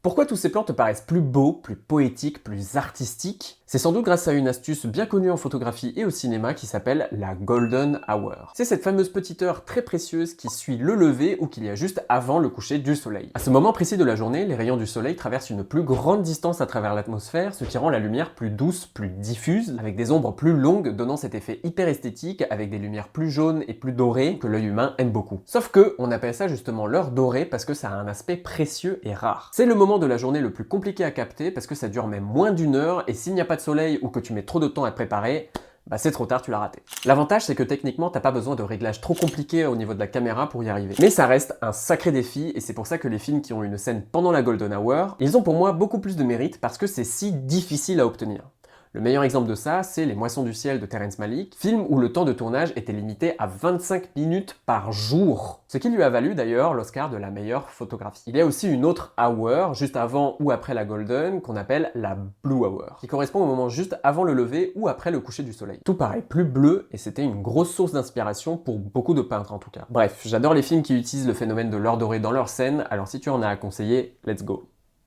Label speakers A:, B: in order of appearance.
A: Pourquoi tous ces plans te paraissent plus beaux, plus poétiques, plus artistiques? C'est sans doute grâce à une astuce bien connue en photographie et au cinéma qui s'appelle la Golden Hour. C'est cette fameuse petite heure très précieuse qui suit le lever ou qu'il y a juste avant le coucher du soleil. À ce moment précis de la journée, les rayons du soleil traversent une plus grande distance à travers l'atmosphère, ce qui rend la lumière plus douce, plus diffuse, avec des ombres plus longues donnant cet effet hyper esthétique avec des lumières plus jaunes et plus dorées que l'œil humain aime beaucoup. Sauf que, on appelle ça justement l'heure dorée parce que ça a un aspect précieux et rare. C'est le moment de la journée le plus compliqué à capter parce que ça dure même moins d'une heure et s'il n'y a pas de soleil ou que tu mets trop de temps à te préparer, bah c'est trop tard, tu l'as raté. L'avantage, c'est que techniquement, t'as pas besoin de réglages trop compliqués au niveau de la caméra pour y arriver. Mais ça reste un sacré défi, et c'est pour ça que les films qui ont une scène pendant la Golden Hour, ils ont pour moi beaucoup plus de mérite parce que c'est si difficile à obtenir. Le meilleur exemple de ça, c'est Les Moissons du ciel de Terrence Malick, film où le temps de tournage était limité à 25 minutes par jour. Ce qui lui a valu d'ailleurs l'Oscar de la meilleure photographie. Il y a aussi une autre hour, juste avant ou après la Golden, qu'on appelle la Blue Hour, qui correspond au moment juste avant le lever ou après le coucher du soleil. Tout paraît plus bleu et c'était une grosse source d'inspiration pour beaucoup de peintres en tout cas. Bref, j'adore les films qui utilisent le phénomène de l'heure dorée dans leur scène, alors si tu en as à conseiller, let's go.